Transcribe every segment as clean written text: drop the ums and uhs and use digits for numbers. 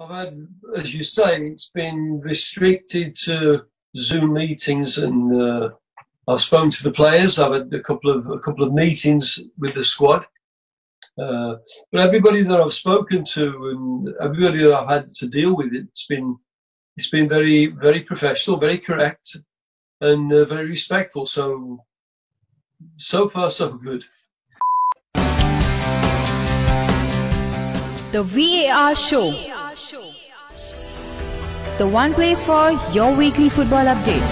I've had, as you say, it's been restricted to Zoom meetings, and I've spoken to the players. I've had a couple of meetings with the squad. But everybody that I've spoken to and everybody that I've had to deal with, it's been very, very professional, very correct, and very respectful. So far, so good. The VAR Show. The one place for your weekly football update.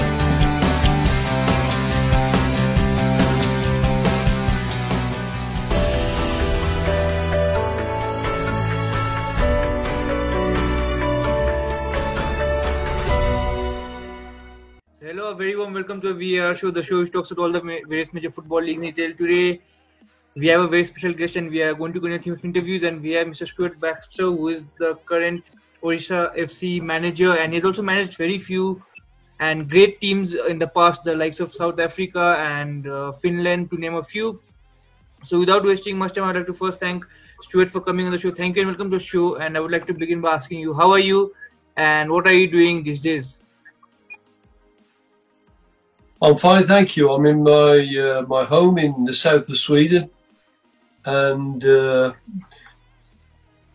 Hello, a very warm welcome to the VAR Show, the show which talks about all the various major football leagues in detail. Today, we have a very special guest and we are going to continue with interviews, and we have Mr. Stuart Baxter, who is the current Orissa FC manager, and he's also managed very few and great teams in the past, the likes of South Africa and Finland, to name a few. So without wasting much time, I'd like to first thank Stuart for coming on the show. Thank you and welcome to the show, and I would like to begin by asking you, how are you and what are you doing these days? I'm fine, thank you. I'm in my home in the south of Sweden, and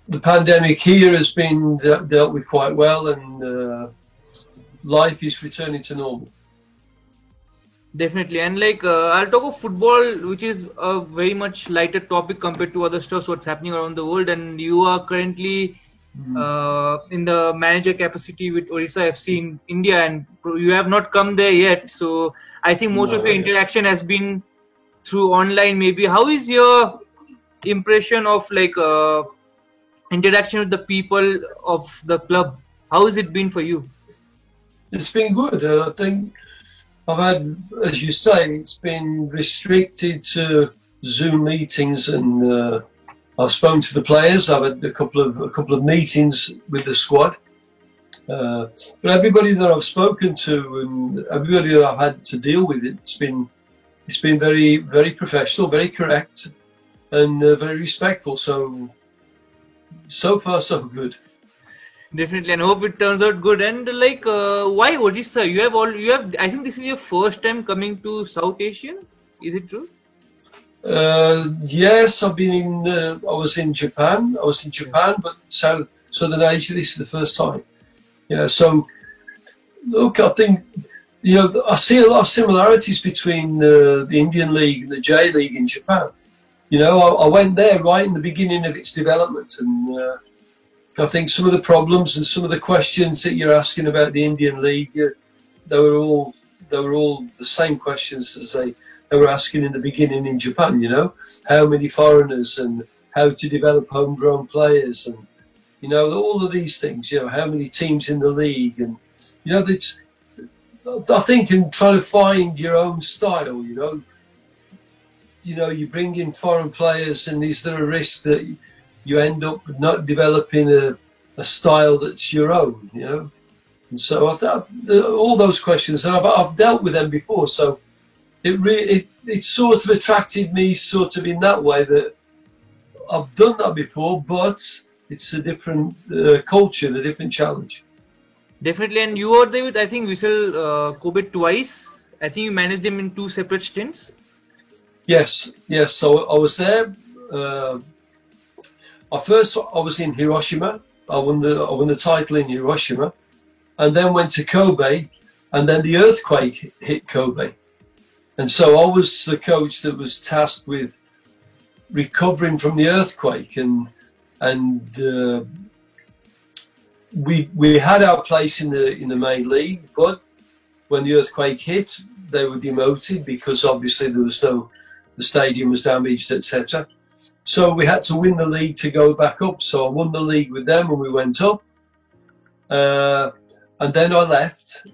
the pandemic here has been dealt with quite well, and life is returning to normal. Definitely, and I'll talk of football, which is a very much lighter topic compared to other stuff, what's happening around the world, and you are currently in the manager capacity with Orissa FC in India, and you have not come there yet, so I think most of your interaction has been through online maybe. How is your impression of interaction with the people of the club? How has it been for you? It's been good. I think I've had, as you say, it's been restricted to Zoom meetings, and I've spoken to the players. I've had a couple of meetings with the squad. But everybody that I've spoken to and everybody that I've had to deal with, it's been very, very professional, very correct, and very respectful. So far, so good. Definitely, and I hope it turns out good. And why Odisha? You have. I think this is your first time coming to South Asia. Is it true? Yes, I've been I was in Japan. But Southern Asia, this is the first time. So look, I think I see a lot of similarities between the Indian League and the J League in Japan. I went there right in the beginning of its development, and I think some of the problems and some of the questions that you're asking about the Indian League, they were all the same questions as they were asking in the beginning in Japan. How many foreigners and how to develop homegrown players, and all of these things. How many teams in the league, and it's, I think, in trying to find your own style. You bring in foreign players, and is there a risk that you end up not developing a style that's your own? And so I thought all those questions, and I've dealt with them before. So it sort of attracted me, sort of in that way, that I've done that before, but it's a different culture, a different challenge. Definitely, and you were there with, I think, Vissel Kobe twice. I think you managed him in two separate stints. Yes. So I was there. First, I was in Hiroshima. I won the title in Hiroshima, and then went to Kobe, and then the earthquake hit Kobe, and so I was the coach that was tasked with recovering from the earthquake, and we had our place in the main league, but when the earthquake hit, they were demoted because obviously the stadium was damaged, etc. So we had to win the league to go back up. So I won the league with them, and we went up. And then I left,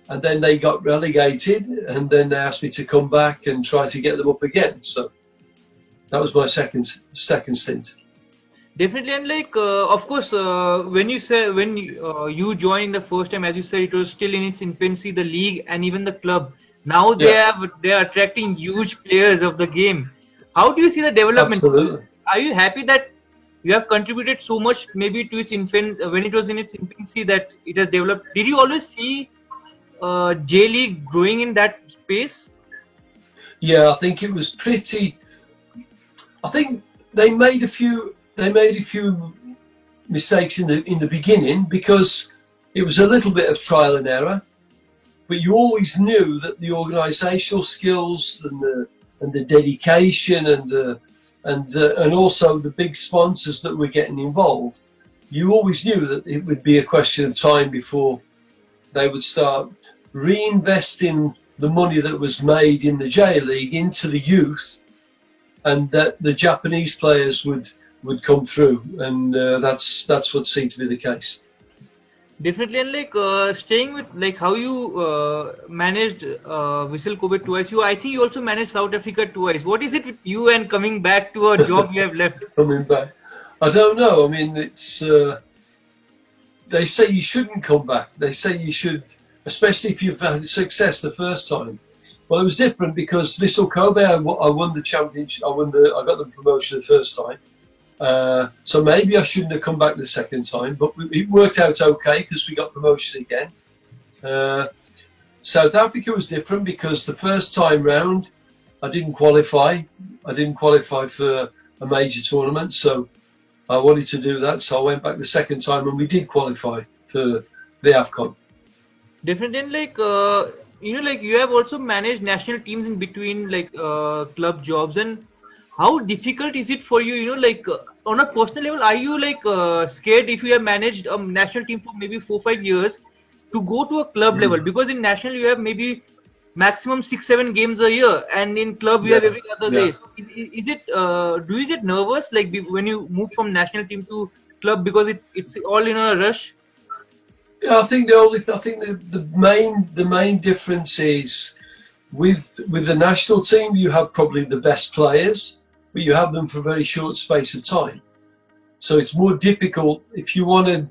and then they got relegated, and then they asked me to come back and try to get them up again. So that was my second stint. Definitely, and of course, when you joined the first time, as you said, it was still in its infancy, the league and even the club. Now they are attracting huge players of the game. How do you see the development? Absolutely. Are you happy that you have contributed so much maybe to its infant when it was in its infancy that it has developed. Did you always see J League growing in that space? Yeah, I think it was pretty. I think they made a few mistakes in the beginning because it was a little bit of trial and error. But you always knew that the organisational skills and the dedication and also the big sponsors that were getting involved, you always knew that it would be a question of time before they would start reinvesting the money that was made in the J League into the youth, and that the Japanese players would come through, and that's what seemed to be the case. Definitely, and like staying with like how you managed Vissel Kobe twice. I think you also managed South Africa twice. What is it with you and coming back to a job you have left? Coming back, I don't know. I mean, it's they say you shouldn't come back. They say you should, especially if you've had success the first time. Well, it was different because Vissel Kobe, I won the championship. I got the promotion the first time. So maybe I shouldn't have come back the second time, but it worked out okay because we got promotion again. South Africa was different because the first time round I didn't qualify. I didn't qualify for a major tournament, so I wanted to do that. So I went back the second time and we did qualify for the AFCON. Definitely, and like like you have also managed national teams in between like club jobs. And how difficult is it for you, on a personal level, are you like scared if you have managed a national team for maybe 4-5 years to go to a club level? Because in national you have maybe maximum 6-7 games a year, and in club you have every other day. So is it, do you get nervous like when you move from national team to club because it's all in a rush? Yeah, I think the main difference is with the national team you have probably the best players, but you have them for a very short space of time. So it's more difficult if you want to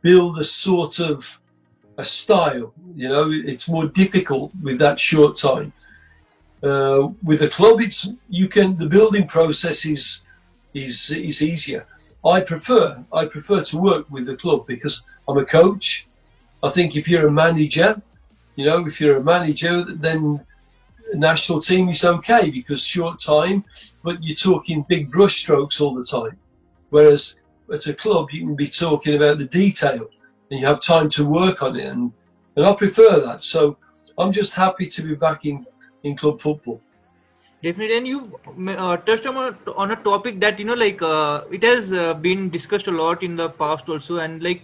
build a sort of a style. It's more difficult with that short time. With the club, the building process is easier. I prefer to work with the club because I'm a coach. I think if you're a manager, then the national team is okay because short time, but you're talking big brush strokes all the time. Whereas at a club, you can be talking about the detail and you have time to work on it. And I prefer that. So I'm just happy to be back in club football. Definitely, and you touched on a topic that it has been discussed a lot in the past also, and like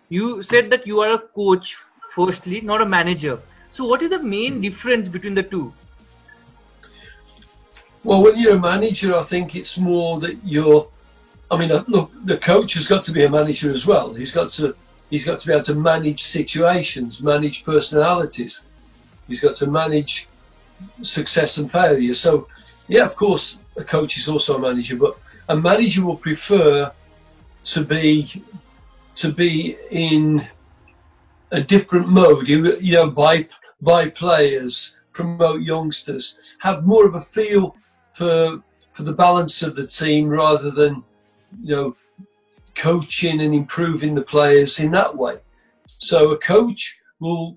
you said that you are a coach firstly, not a manager. So what is the main difference between the two? Well, when you're a manager, I think it's more that look, the coach has got to be a manager as well. He's got to be able to manage situations, manage personalities. He's got to manage success and failure. So, yeah, of course, a coach is also a manager, but a manager will prefer to be in a different mode. Buy players, promote youngsters, have more of a feel for the balance of the team rather than coaching and improving the players in that way. So a coach will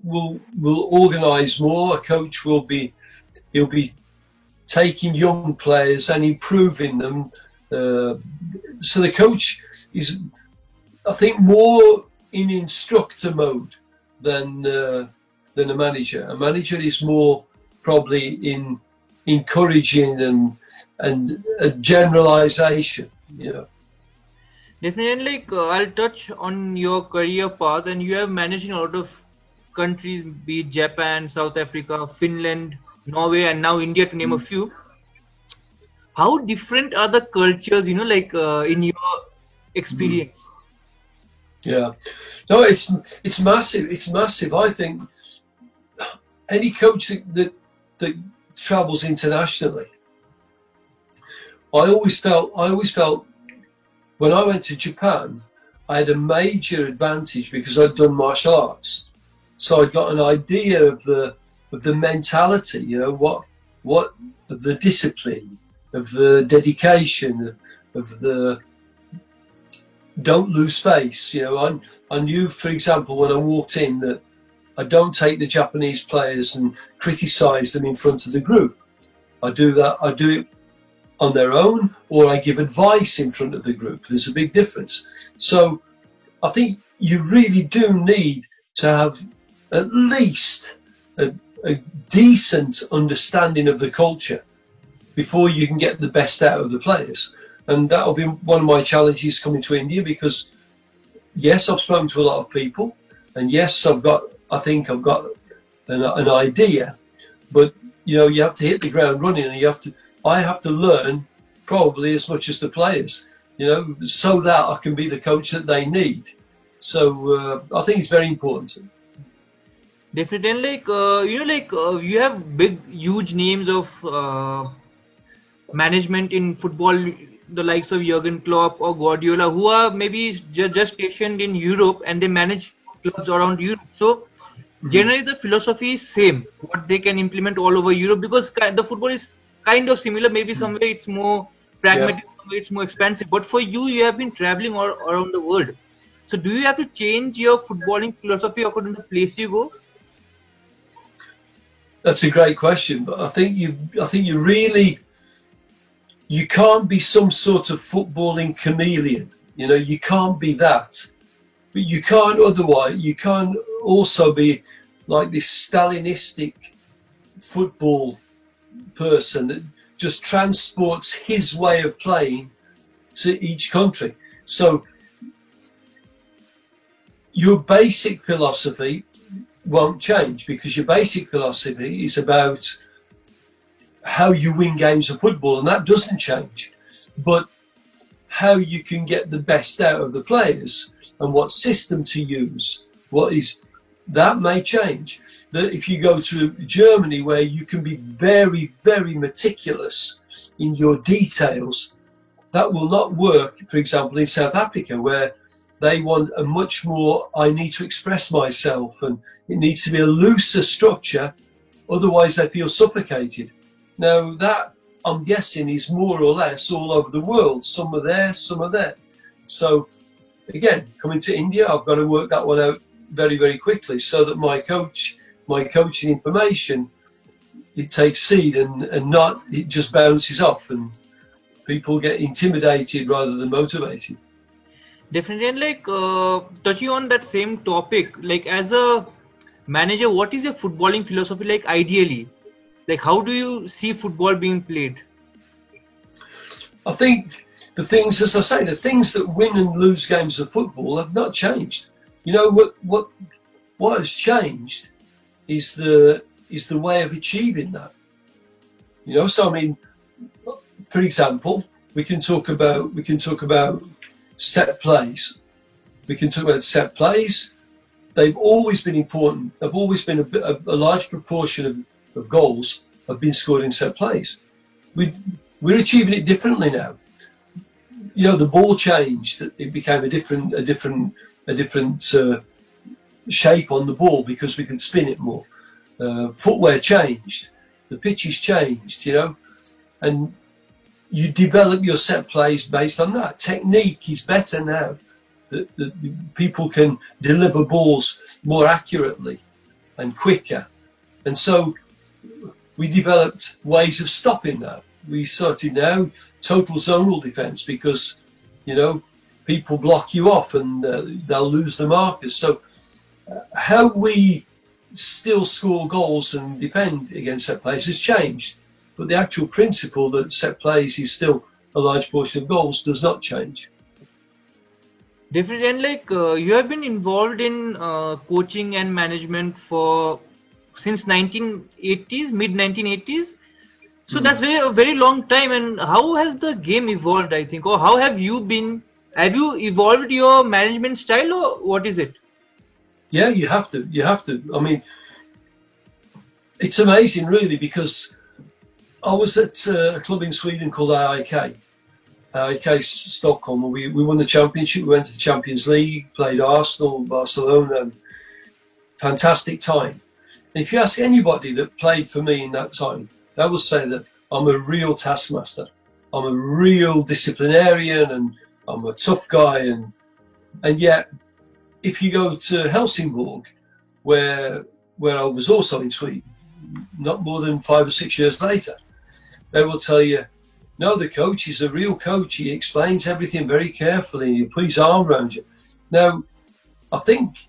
organise more. A coach he'll be taking young players and improving them. So the coach is, I think, more in instructor mode than a manager. A manager is more probably in encouraging and a generalisation. Definitely, I'll touch on your career path, and you have managed in a lot of countries, be it Japan, South Africa, Finland, Norway, and now India, to name a few. How different are the cultures, in your experience? Yeah, no, it's massive. It's massive. I think any coach that travels internationally, I always felt when I went to Japan, I had a major advantage because I'd done martial arts, so I got an idea of the mentality, what of the discipline, of the dedication, of the don't lose face. You know, I knew, for example, when I walked in, that I don't take the Japanese players and criticise them in front of the group. I do it on their own, or I give advice in front of the group. There's a big difference. So I think you really do need to have at least a decent understanding of the culture before you can get the best out of the players. And that'll be one of my challenges coming to India, because yes, I've spoken to a lot of people, and yes, I think I've got an idea, but you know, you have to hit the ground running, and I have to learn probably as much as the players, you know, so that I can be the coach that they need. So I think it's very important. Definitely, and you have big, huge names of management in football, the likes of Jurgen Klopp or Guardiola, who are maybe just stationed in Europe and they manage clubs around Europe. So generally the philosophy is same, what they can implement all over Europe, because the football is kind of similar. Maybe somewhere it's more pragmatic, somewhere it's more expensive. But for you, you have been traveling all around the world. So do you have to change your footballing philosophy according to the place you go? That's a great question, but I think you really, you can't be some sort of footballing chameleon. You know, you can't be that. But you can't also be like this Stalinistic football person that just transports his way of playing to each country. So your basic philosophy won't change, because your basic philosophy is about how you win games of football, and that doesn't change. But how you can get the best out of the players and what system to use, that may change. That if you go to Germany, where you can be very, very meticulous in your details, that will not work, for example, in South Africa, where they want a much more, I need to express myself, and it needs to be a looser structure, otherwise they feel suffocated. Now that, I'm guessing, is more or less all over the world. Some are there, some are there. So again, coming to India, I've got to work that one out very, very quickly, so that my coaching information, it takes seed and not, it just bounces off and people get intimidated rather than motivated. Definitely. And touching on that same topic, like as a manager, what is your footballing philosophy like ideally? Like how do you see football being played? I think the things, as I say, the things that win and lose games of football have not changed. You know, what has changed is the way of achieving that. You know, so I mean, for example, we can talk about set plays. We can talk about set plays. They've always been important. They've always been a large proportion of goals have been scored in set plays. We're achieving it differently now. You know, the ball changed. It became a different shape on the ball because we could spin it more. Footwear changed. The pitches changed. You know, and you develop your set plays based on that. Technique is better now. The people can deliver balls more accurately and quicker. And so we developed ways of stopping that. We started now total zonal defence because, you know, people block you off and they'll lose the markers. So how we still score goals and defend against set plays has changed. But the actual principle that set plays is still a large portion of goals does not change. Definitely. And you have been involved in coaching and management since 1980s, mid 1980s. So that's a very long time. And how has the game evolved, I think, or how have you evolved your management style, or what is it? Yeah, you have to. I mean, it's amazing really, because I was at a club in Sweden called AIK Stockholm, and we won the championship. We went to the Champions League, played Arsenal, Barcelona, and fantastic time. And if you ask anybody that played for me in that time, they will say that I'm a real taskmaster. I'm a real disciplinarian, and I'm a tough guy, and And yet, if you go to Helsingborg, where I was also in Sweden, not more than 5 or 6 years later, they will tell you, no, the coach is a real coach. He explains everything very carefully. He puts his arm around you. Now, I think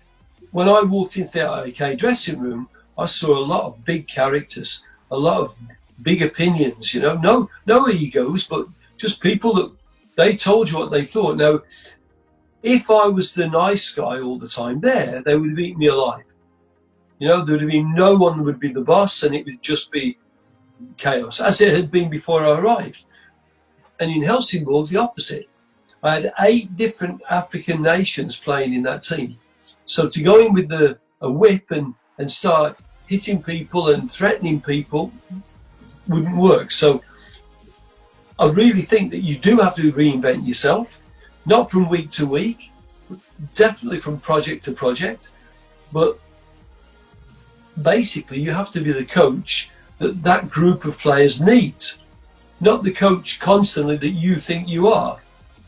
when I walked into the IK dressing room, I saw a lot of big characters, a lot of big opinions, you know, no egos, but just people that they told you what they thought. Now, if I was the nice guy all the time there, they would have eaten me alive. You know, there would have been no one would be the boss, and it would just be chaos, as it had been before I arrived. And in Helsingborg, the opposite. I had 8 different African nations playing in that team. So to go in with a whip and start hitting people and threatening people wouldn't work. So I really think that you do have to reinvent yourself, not from week to week, definitely from project to project, but basically you have to be the coach that group of players needs, not the coach constantly that you think you are.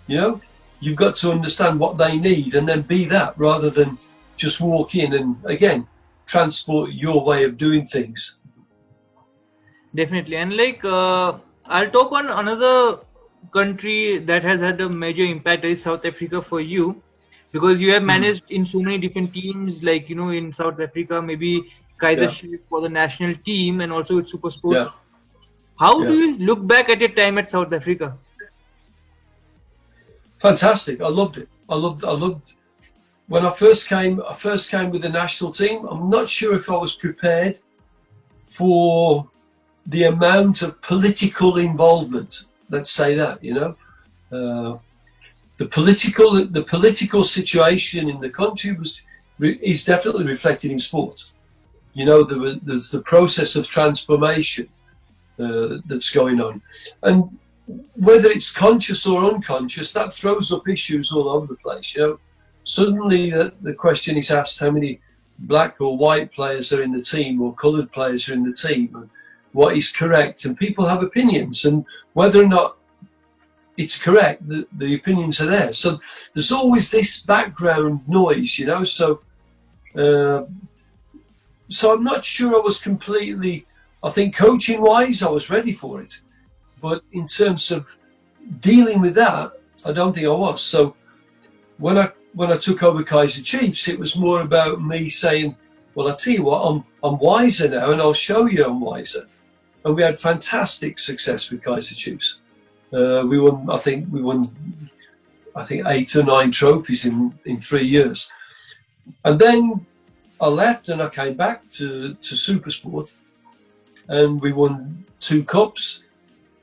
You know, you've got to understand what they need and then be that, rather than just walk in and again transport your way of doing things. Definitely. And like I'll talk on another country that has had a major impact, is South Africa for you, because you have managed in so many different teams, like, you know, in South Africa, maybe Kaizer Chiefs for the national team and also with SuperSport. Yeah. How do you look back at your time at South Africa? Fantastic. I loved it. I loved when I first came with the national team. I'm not sure if I was prepared for the amount of political involvement. Let's say that, you know, the political situation in the country is definitely reflected in sport. You know, there's the process of transformation that's going on, and whether it's conscious or unconscious, that throws up issues all over the place. You know, suddenly the question is asked how many black or white players are in the team or coloured players are in the team, and what is correct, and people have opinions, and whether or not it's correct, the opinions are there. So there's always this background noise, you know. So I'm not sure I was completely, I think coaching wise I was ready for it, but in terms of dealing with that, I don't think I was. So when I took over Kaizer Chiefs, it was more about me saying, well, I tell you what, I'm wiser now, and I'll show you I'm wiser. And we had fantastic success with Kaizer Chiefs. We won 8 or 9 trophies in 3 years. And then I left and I came back to SuperSport, and we won 2 cups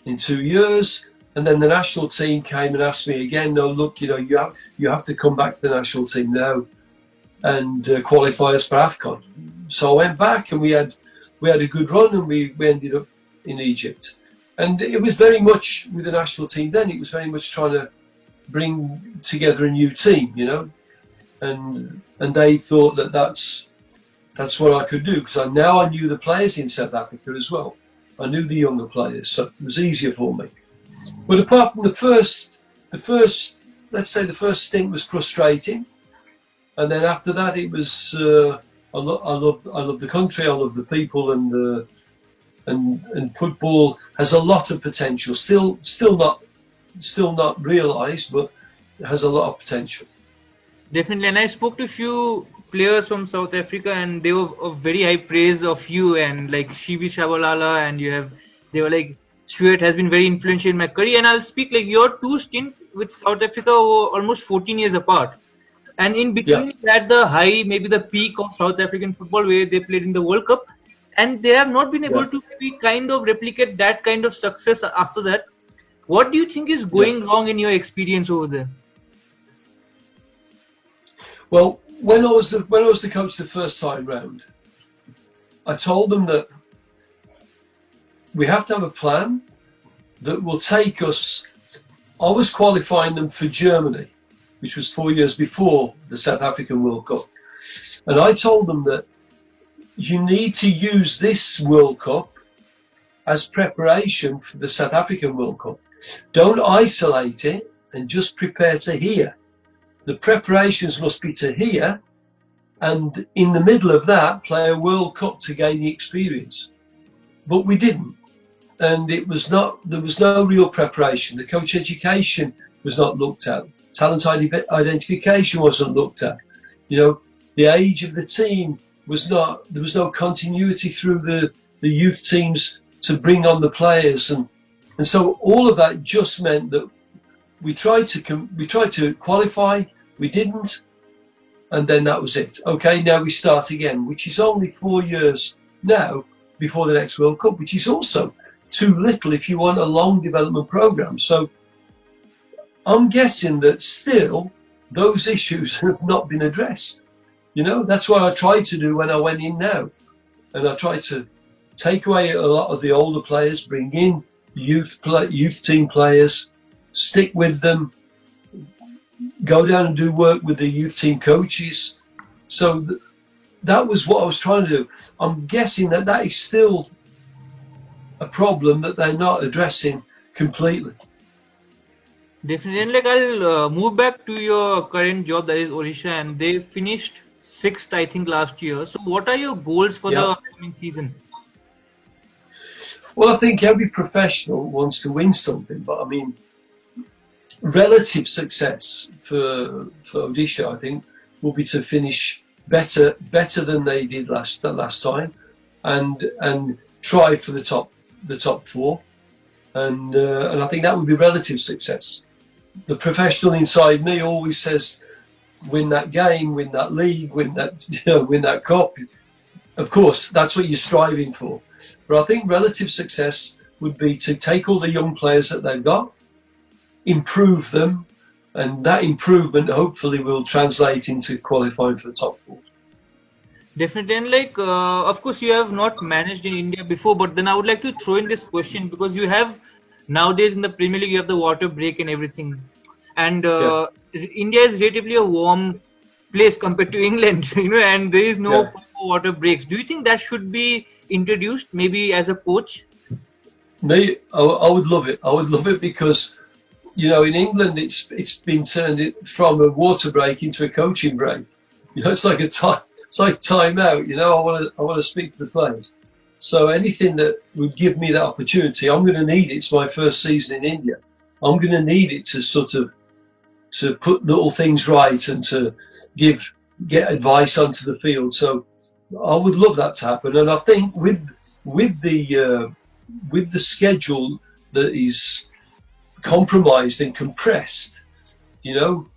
in 2 years. And then the national team came and asked me again, no, look, you know, you have to come back to the national team now and qualify us for AFCON. So I went back, and we had a good run, and we ended up in Egypt. And it was very much with the national team then, it was very much trying to bring together a new team, you know. And they thought that's what I could do, because I knew the players in South Africa as well. I knew the younger players, so it was easier for me. But apart from the first stint was frustrating, and then after that it was I love the country, I love the people, and football has a lot of potential. Still not realised, but it has a lot of potential. Definitely. And I spoke to a few players from South Africa, and they were of very high praise of you, and like Shivi Shabalala, and they were like, Stuart has been very influential in my career. And I'll speak like your 2 stints with South Africa were almost 14 years apart. And in between at the high, maybe the peak of South African football, where they played in the World Cup, and they have not been able to maybe kind of replicate that kind of success after that. What do you think is going wrong in your experience over there? Well, when I was the coach the first time round, I told them that we have to have a plan that will take us. I was qualifying them for Germany, which was 4 years before the South African World Cup. And I told them that you need to use this World Cup as preparation for the South African World Cup. Don't isolate it and just prepare to hear. the preparations must be to here, and in the middle of that, play a World Cup to gain the experience. But we didn't. And there was no real preparation. The coach education was not looked at. Talent identification wasn't looked at. You know, the age of the team there was no continuity through the youth teams to bring on the players. And so all of that just meant that we tried to qualify, we didn't, and then that was it. Okay, now we start again, which is only 4 years now before the next World Cup, which is also too little if you want a long development program. So I'm guessing that still those issues have not been addressed. You know, that's what I tried to do when I went in now. And I tried to take away a lot of the older players, bring in youth team players, stick with them, go down and do work with the youth team coaches. So that was what I was trying to do. I'm guessing that is still a problem that they're not addressing completely. Definitely. And like, I'll move back to your current job, that is Odisha, and they finished 6th, I think, last year. So what are your goals for the upcoming season? Well, I think every professional wants to win something, but I mean, relative success for Odisha, I think, will be to finish better than they did last time, and try for the top 4, and I think that would be relative success. The professional inside me always says, win that game, win that league, win that cup. Of course, that's what you're striving for. But I think relative success would be to take all the young players that they've got, improve them, and that improvement hopefully will translate into qualifying for the top 4. Definitely. And like, of course, you have not managed in India before, but then I would like to throw in this question, because you have nowadays in the Premier League, you have the water break and everything. And India is relatively a warm place compared to England, you know, and there is no proper water breaks. Do you think that should be introduced, maybe as a coach? Me, I would love it. I would love it because, you know, in England, it's been turned from a water break into a coaching break. You know, it's like time out. You know, I want to speak to the players. So anything that would give me that opportunity, I'm going to need it. It's my first season in India. I'm going to need it to put little things right and to get advice onto the field. So I would love that to happen. And I think with the schedule that is compromised and compressed, you know,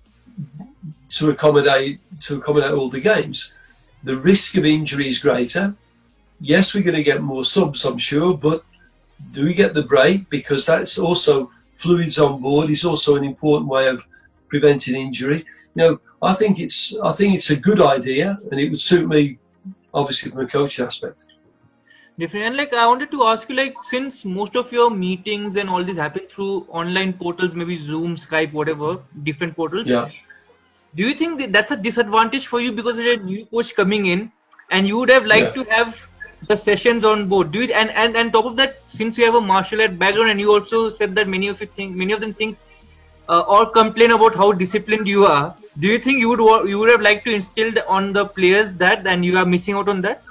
to accommodate all the games, the risk of injury is greater. Yes, we're going to get more subs, I'm sure, but do we get the break? Because that's also fluids on board is also an important way of preventing injury. You know, I think it's a good idea, and it would suit me, obviously, from a coaching aspect. Definitely. And like, I wanted to ask you, like, since most of your meetings and all this happen through online portals, maybe Zoom, Skype, whatever, different portals. Yeah. Do you think that's a disadvantage for you because there's a new coach coming in, and you would have liked to have the sessions on board? Do you, and top of that, since you have a martial art background, and you also said that many of them think or complain about how disciplined you are. Do you think you would have liked to instill on the players that, and you are missing out on that?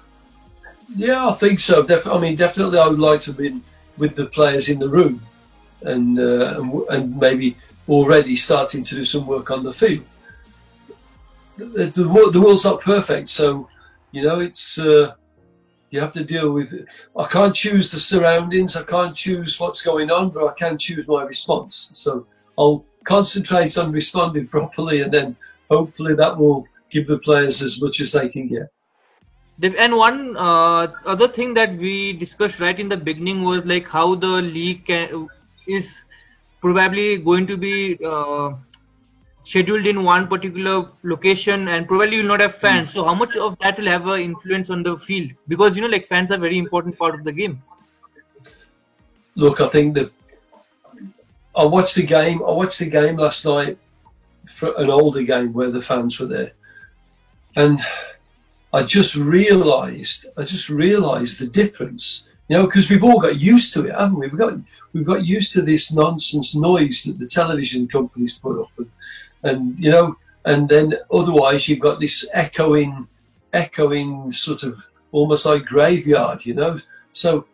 Yeah, I think so. Definitely, I would like to have been with the players in the room, and maybe already starting to do some work on the field. The world's not perfect, so you know it's you have to deal with it. I can't choose the surroundings, I can't choose what's going on, but I can choose my response. So I'll concentrate on responding properly, and then hopefully that will give the players as much as they can get. And one other thing that we discussed right in the beginning was like how the league is probably going to be scheduled in one particular location, and probably you will not have fans. So how much of that will have an influence on the field? Because, you know, like, fans are a very important part of the game. Look, I think that I watched the game last night, for an older game where the fans were there, and I just realised the difference. You know, because we've all got used to it, haven't we? We've got used to this nonsense noise that the television companies put up, and you know, and then otherwise you've got this echoing sort of almost like graveyard, you know. So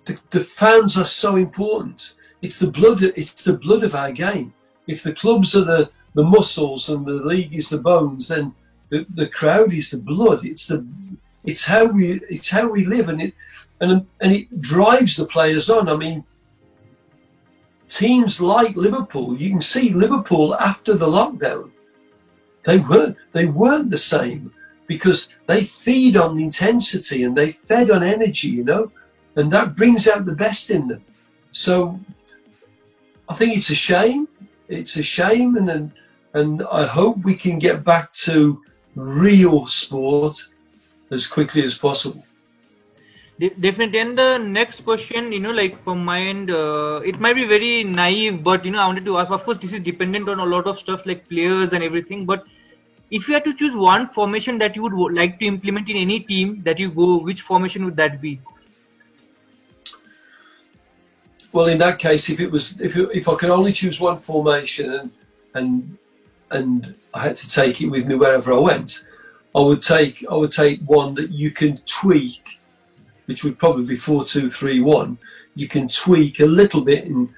the fans are so important. It's the blood of our game. If the clubs are the muscles and the league is the bones, then the crowd is the blood. It's how we live, and it drives the players on. I mean, teams like Liverpool, you can see Liverpool after the lockdown, they weren't the same, because they feed on intensity and they fed on energy, you know, and that brings out the best in them. So I think it's a shame. It's a shame, and I hope we can get back to real sport as quickly as possible. Definitely. And the next question, you know, like from my end, it might be very naive, but you know, I wanted to ask. Of course, this is dependent on a lot of stuff like players and everything. But if you had to choose one formation that you would like to implement in any team that you go, which formation would that be? Well, in that case, if I could only choose one formation and I had to take it with me wherever I went, I would take one that you can tweak, which would probably be 4-2-3-1. You can tweak a little bit, and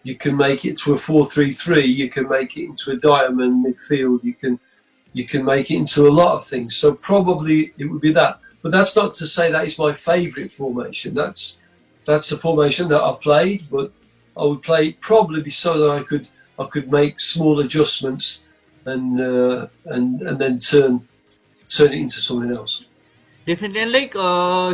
you can make it to a 4-3-3. You can make it into a diamond midfield. You can make it into a lot of things. So probably it would be that. But that's not to say that is my favourite formation. That's a formation that I've played, but I would play it probably so that I could make small adjustments and then turn it into something else. Definitely. And like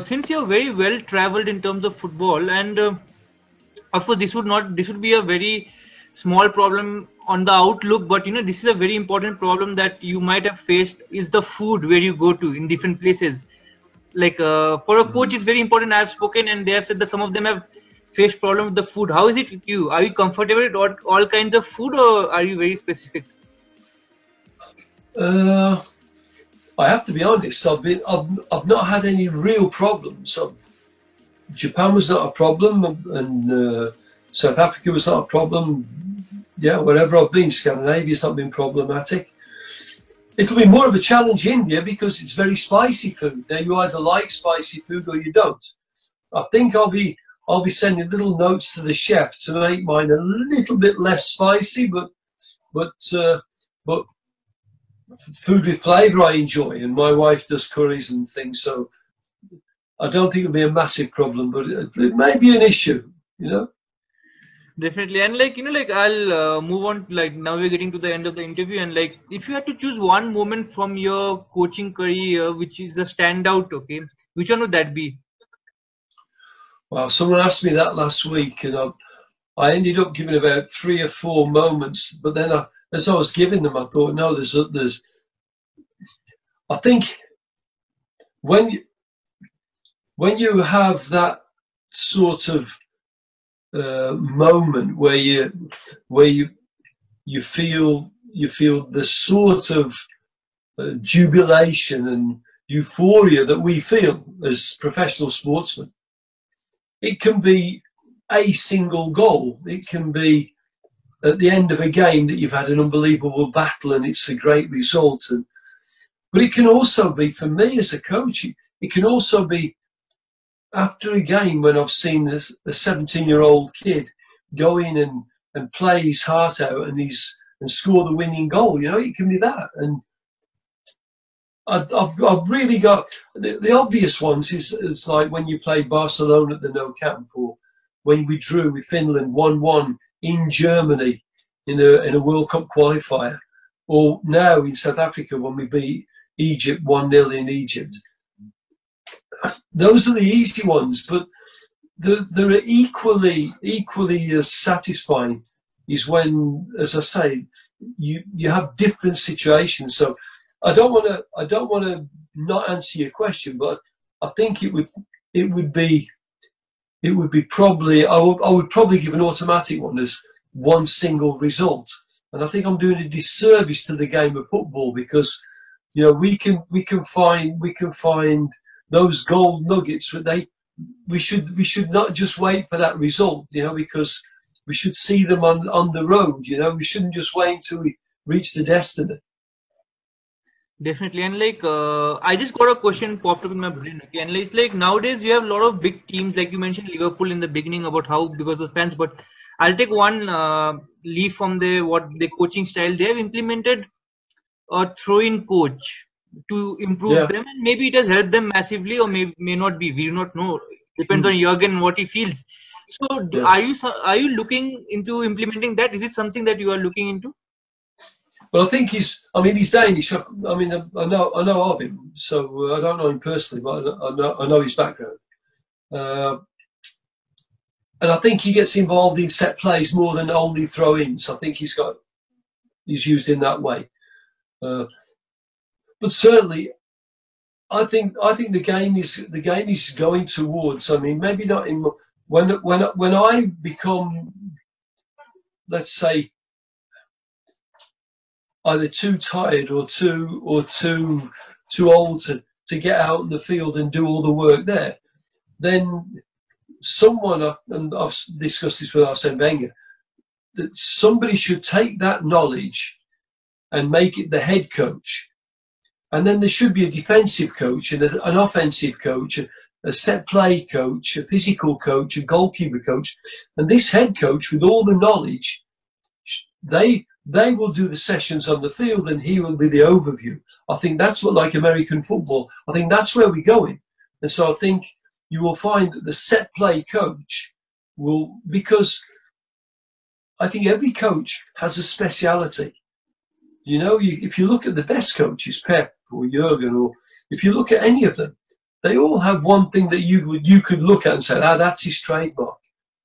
since you're very well traveled in terms of football, and of course this would be a very small problem on the outlook, but you know, this is a very important problem that you might have faced, is the food where you go to in different places. Like for a coach, it's very important. I've spoken and they have said that some of them have faced problem with the food. How is it with you? Are you comfortable with all kinds of food, or are you very specific? I have to be honest. I've not had any real problems. Japan was not a problem, and South Africa was not a problem. Yeah, wherever I've been, Scandinavia's not been problematic. It'll be more of a challenge in India because it's very spicy food. Now you either like spicy food or you don't. I think I'll be sending little notes to the chef to make mine a little bit less spicy, but food with flavour I enjoy, and my wife does curries and things, so I don't think it'll be a massive problem, but it may be an issue, you know. Definitely. And like, you know, like I'll move on, like now we're getting to the end of the interview, and like if you had to choose one moment from your coaching career which is a standout, okay, which one would that be? Well, someone asked me that last week, and I ended up giving about 3 or 4 moments, but then as I was giving them, I thought, no, there's I think when you have that sort of moment where you feel the sort of jubilation and euphoria that we feel as professional sportsmen. It can be a single goal. It can be at the end of a game that you've had an unbelievable battle and it's a great result. But it can also be, for me as a coach, it can also be after a game when I've seen a 17-year-old kid go in and play his heart out and score the winning goal. You know, it can be that. And I've really got the obvious ones is like when you played Barcelona at the Nou Camp, or when we drew with Finland 1-1 in Germany in a World Cup qualifier, or now in South Africa when we beat Egypt 1-0 in Egypt. Those are the easy ones, but they're equally as satisfying is when, as I say, you have different situations. So I don't want to not answer your question, but I think it would be probably I would probably give an automatic one as one single result, and I think I'm doing a disservice to the game of football, because you know we can find those gold nuggets, but we should not just wait for that result, you know, because we should see them on the road. You know, we shouldn't just wait until reach the destiny. Definitely, and I just got a question popped up in my brain. Okay, and it's like nowadays you have a lot of big teams, like you mentioned Liverpool in the beginning about how because of fans. But I'll take one leaf from the coaching style. They have implemented a throw-in coach to improve Yeah. them, and maybe it has helped them massively, or may not be. We do not know. Depends on Jurgen what he feels. So, Yeah. are you looking into implementing that? Is it something that you are looking into? Well, I think he's Danish. I mean, I know of him, so I don't know him personally, but I know his background. And I think he gets involved in set plays more than only throw-ins. I think he's used in that way. But certainly, I think the game is going towards. I mean, maybe not in when I become, let's say, either too tired or too old to get out in the field and do all the work there, then someone, and I've discussed this with Arsene Wenger, that somebody should take that knowledge and make it the head coach. And then there should be a defensive coach and an offensive coach, a set play coach, a physical coach, a goalkeeper coach. And this head coach, with all the knowledge, they will do the sessions on the field and he will be the overview. I think that's what, like American football, I think that's where we're going. And so I think you will find that the set play coach will, because I think every coach has a speciality. You know, if you look at the best coaches, Pep or Jurgen, or if you look at any of them, they all have one thing that you could look at and say, that's his trademark.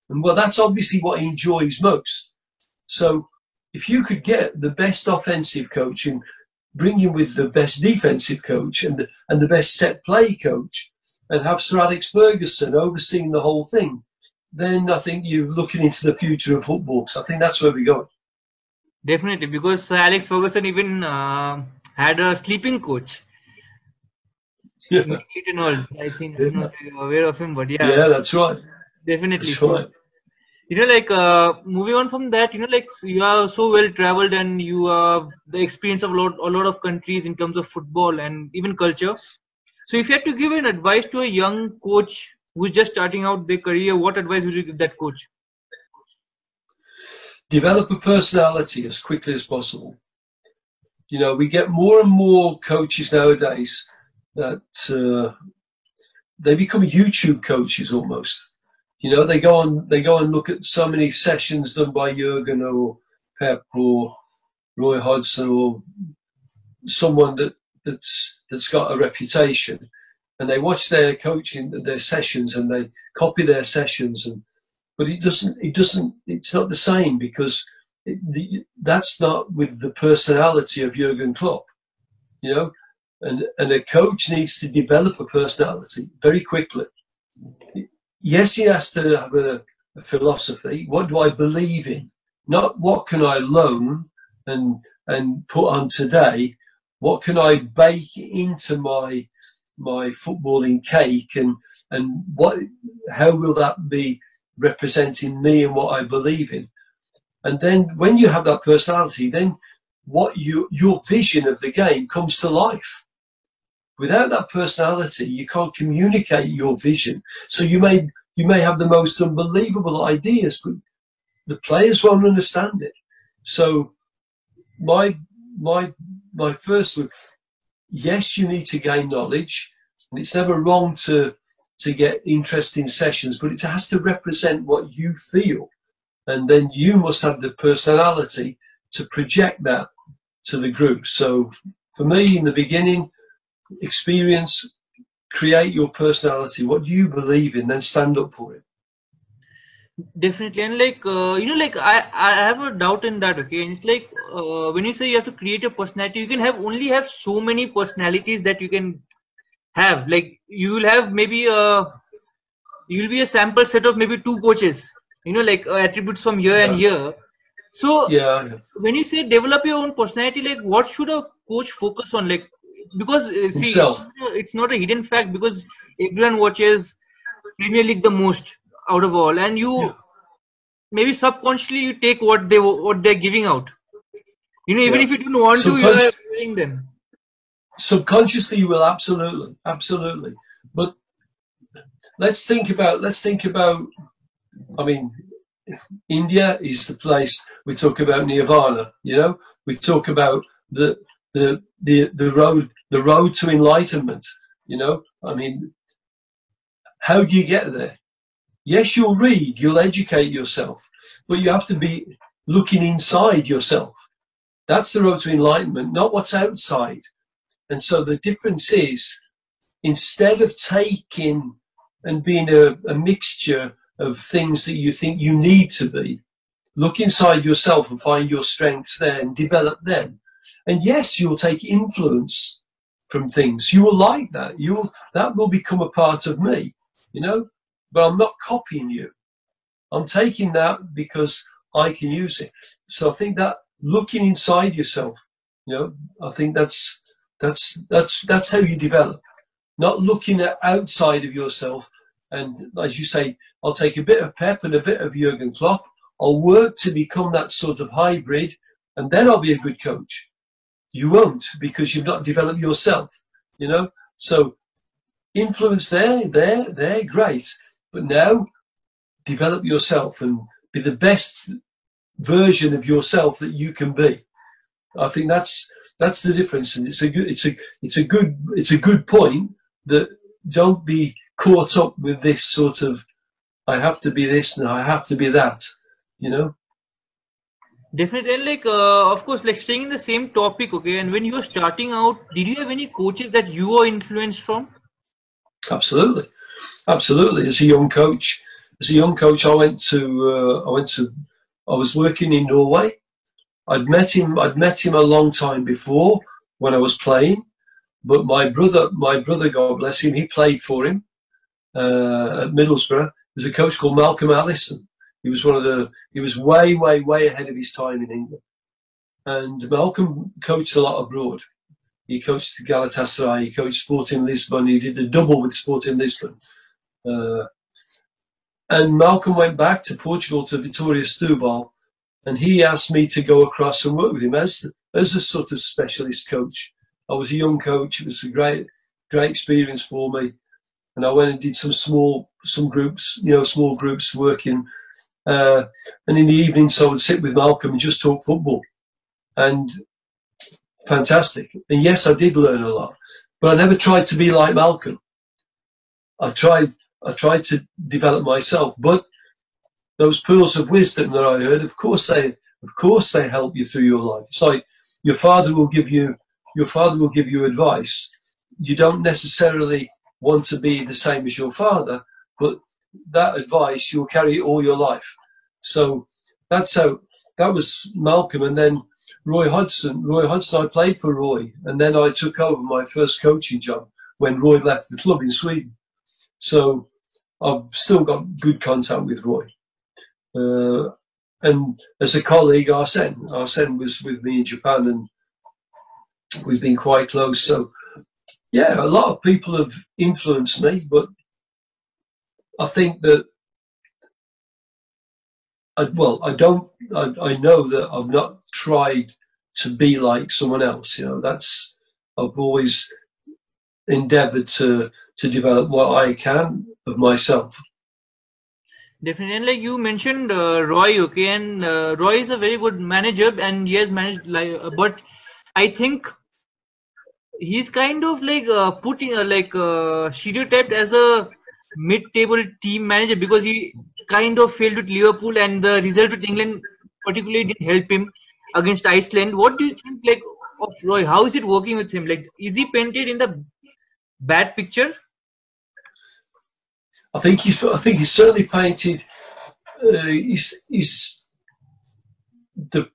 And well, that's obviously what he enjoys most. So if you could get the best offensive coach and bring him with the best defensive coach and the best set play coach and have Sir Alex Ferguson overseeing the whole thing, then I think you're looking into the future of football. So I think that's where we're going. Definitely, because Sir Alex Ferguson even had a sleeping coach. Yeah. I think I'm not aware of him, but yeah. Yeah, that's right. Definitely. That's right. You know, moving on from that, you know, you are so well traveled and you have the experience of a lot of countries in terms of football and even culture. So if you had to give an advice to a young coach who's just starting out their career, what advice would you give that coach? Develop a personality as quickly as possible. You know, we get more and more coaches nowadays that they become YouTube coaches almost. You know, they go and look at so many sessions done by Jurgen or Pep or Roy Hodgson or someone that's got a reputation, and they watch their coaching, their sessions, and they copy their sessions, but it's not the same, because that's not with the personality of Jurgen Klopp, you know, and a coach needs to develop a personality very quickly. Yes, he has to have a philosophy. What do I believe in? Not what can I learn and put on today. What can I bake into my footballing cake, and how will that be representing me and what I believe in? And then when you have that personality, then your vision of the game comes to life. Without that personality, you can't communicate your vision. So you may have the most unbelievable ideas, but the players won't understand it. So my first word, yes, you need to gain knowledge, and it's never wrong to get interesting sessions, but it has to represent what you feel, and then you must have the personality to project that to the group. So for me, in the beginning, experience, create your personality. What do you believe in? Then stand up for it. Definitely, and I have a doubt in that. Okay, and it's when you say you have to create a personality, you can only have so many personalities that you can have. Like you will have maybe you'll be a sample set of maybe 2 coaches. You know, attributes from year and year. So when you say develop your own personality, what should a coach focus on? Because it's not a hidden fact, because everyone watches Premier League the most out of all, and maybe subconsciously you take what they're giving out. Even if you don't want to, you are doing them. Subconsciously, you will absolutely. But let's think about. I mean, India is the place we talk about nirvana. We talk about the road to enlightenment. I mean, how do you get there? Yes, you'll read, you'll educate yourself, but you have to be looking inside yourself. That's the road to enlightenment, not what's outside. And so the difference is, instead of taking and being a mixture of things that you think you need to be, look inside yourself and find your strengths there and develop them. And yes, you'll take influence from things. You will like that. That will become a part of me, but I'm not copying you. I'm taking that because I can use it. So I think that looking inside yourself, I think that's how you develop. Not looking at outside of yourself. And as you say, I'll take a bit of Pep and a bit of Jurgen Klopp. I'll work to become that sort of hybrid, and then I'll be a good coach. You won't, because you've not developed yourself, So influence there, great. But now develop yourself and be the best version of yourself that you can be. I think that's the difference, and it's a good point that don't be caught up with this sort of I have to be this and I have to be that, Definitely, and of course, staying in the same topic, okay. And when you were starting out, did you have any coaches that you were influenced from? Absolutely. As a young coach, I was working in Norway. I'd met him a long time before when I was playing, but my brother, God bless him, he played for him at Middlesbrough. There's a coach called Malcolm Allison. He was way ahead of his time in England. And Malcolm coached a lot abroad. He coached Galatasaray, he coached Sporting Lisbon, he did a double with Sporting Lisbon. And Malcolm went back to Portugal, to Vitória Setúbal, and he asked me to go across and work with him as a sort of specialist coach. I was a young coach. It was a great experience for me. And I went and did small groups working. And in the evenings, I would sit with Malcolm and just talk football. And fantastic. And yes, I did learn a lot. But I never tried to be like Malcolm. I tried to develop myself. But those pearls of wisdom that I heard, of course they help you through your life. It's like your father will give you advice. You don't necessarily want to be the same as your father, but that advice you'll carry all your life. So that was Malcolm. And then Roy Hodgson, I played for Roy, and then I took over my first coaching job when Roy left the club in Sweden. So I've still got good contact with Roy. And as a colleague, Arsene was with me in Japan, and we've been quite close. So yeah, a lot of people have influenced me, but I think that I know that I've not tried to be like someone else. I've always endeavoured to develop what I can of myself. Definitely, and you mentioned Roy, okay, and Roy is a very good manager, and he has managed but I think he's kind of putting stereotyped as a mid-table team manager, because he kind of failed with Liverpool, and the result with England particularly didn't help him against Iceland. What do you think of Roy? How is it working with him? Is he painted in the bad picture? I think he's certainly painted. He's the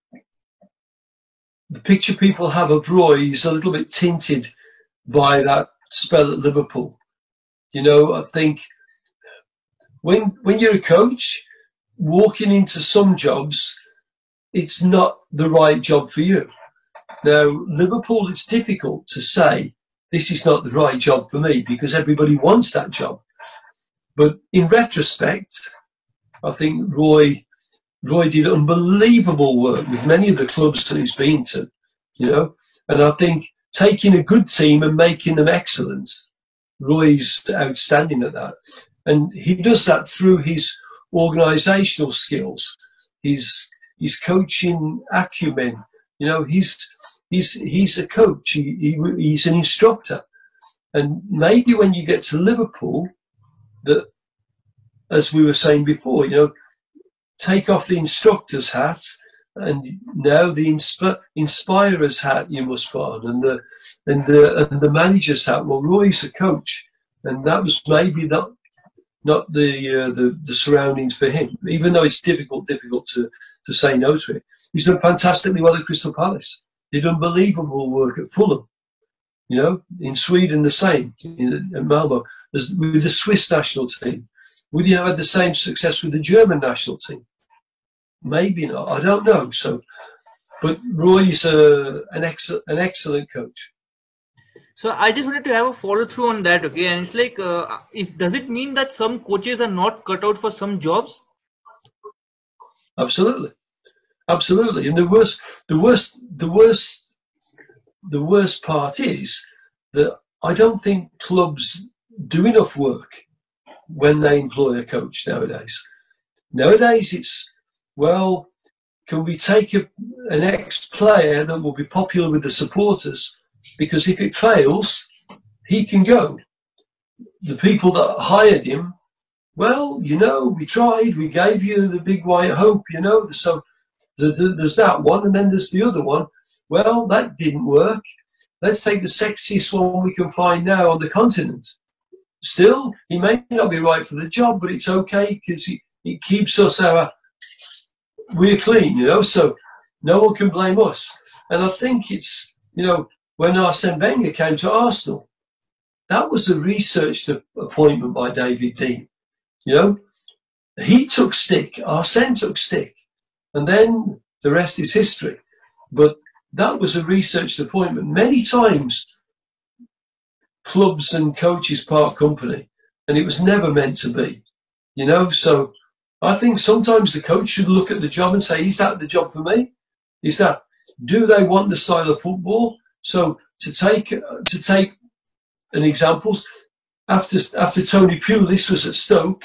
picture people have of Roy is a little bit tinted by that spell at Liverpool. I think when you're a coach, walking into some jobs, it's not the right job for you. Now, Liverpool, it's difficult to say this is not the right job for me, because everybody wants that job. But in retrospect, I think Roy Roy did unbelievable work with many of the clubs that he's been to, you know. And I think taking a good team and making them excellent, Roy's outstanding at that. And he does that through his organisational skills, his coaching acumen. You know, he's a coach. He's an instructor. And maybe when you get to Liverpool, that, as we were saying before, you know, take off the instructor's hat, and now the inspirer's hat you must put on, and the manager's hat. Well, Roy's a coach, and that was maybe not the surroundings for him. Even though it's difficult to say no to it, he's done fantastically well at Crystal Palace. He did unbelievable work at Fulham. You know, in Sweden the same, at Malmo, with the Swiss national team. Would he have had the same success with the German national team? Maybe not. I don't know. So, but Roy's an excellent coach. So I just wanted to have a follow through on that, okay? And it's like, does it mean that some coaches are not cut out for some jobs? Absolutely. And the worst part is that I don't think clubs do enough work when they employ a coach nowadays. Nowadays it's, well, can we take an ex-player that will be popular with the supporters? Because if it fails, he can go. The people that hired him, well, you know, we tried, we gave you the big white hope, you know. So there's that one, and then there's the other one. Well, that didn't work. Let's take the sexiest one we can find now on the continent. Still, he may not be right for the job, but it's okay because it keeps us we're clean, you know, so no one can blame us. And I think it's, you know, when Arsene Wenger came to Arsenal, that was a researched appointment by David Dein. You know, he took stick, Arsene took stick, and then the rest is history. But that was a researched appointment. Many times clubs and coaches part company, and it was never meant to be, you know. So I think sometimes the coach should look at the job and say, is that the job for me? Do they want the style of football? So to take an example, after Tony Pulis was at Stoke,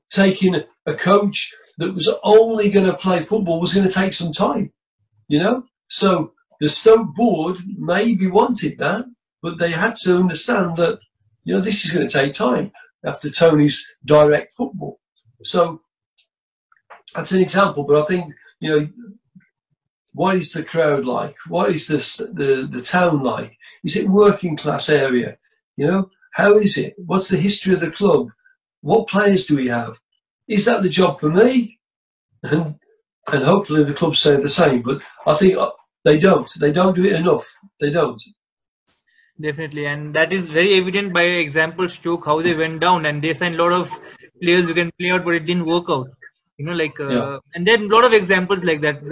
taking a coach that was only going to play football was going to take some time, you know. So the Stoke board maybe wanted that, but they had to understand that, you know, this is going to take time after Tony's direct football. So that's an example, but I think, you know, what is the crowd like? What is the town like? Is it working class area? You know, how is it? What's the history of the club? What players do we have? Is that the job for me? And hopefully the clubs say the same, but I think they don't do it enough. They don't. Definitely, and that is very evident by example Stoke, how they went down and they signed a lot of players who can play out, but it didn't work out. You know, like, and then a lot of examples like that.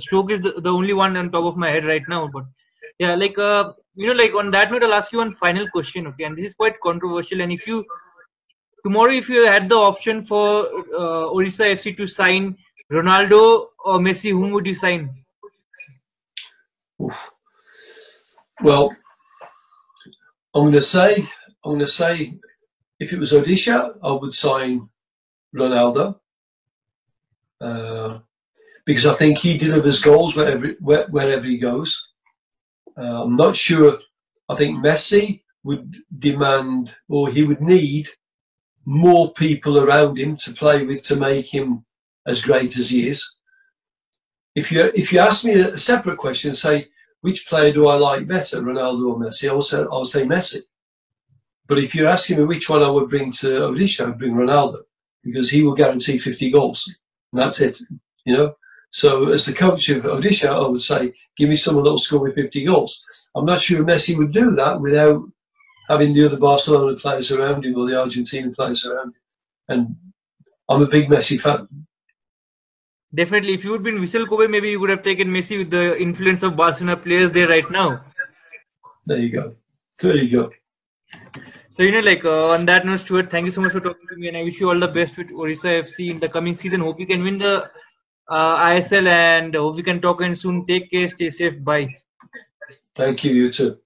Stoke is the only one on top of my head right now. But yeah, like, you know, like on that note, I'll ask you one final question, okay? And this is quite controversial. And if you had the option for Orissa FC to sign Ronaldo or Messi, whom would you sign? Oof. Well, I'm going to say, if it was Odisha, I would sign Ronaldo. Because I think he delivers goals wherever he goes. I'm not sure. I think Messi would demand, or he would need, more people around him to play with to make him as great as he is. If you ask me a separate question, say which player do I like better, Ronaldo or Messi, I'll say Messi. But if you're asking me which one I would bring to Odisha, I'd bring Ronaldo, because he will guarantee 50 goals. And that's it, you know. So as the coach of Odisha, I would say, give me someone that will score me 50 goals. I'm not sure Messi would do that without having the other Barcelona players around him or the Argentine players around him. And I'm a big Messi fan. Definitely. If you would been Vissel Kobe, maybe you would have taken Messi with the influence of Barcelona players there right now. There you go. So, on that note, Stuart, thank you so much for talking to me, and I wish you all the best with Orissa FC in the coming season. Hope you can win the ISL, and hope we can talk again soon. Take care, stay safe, bye. Thank you, you too.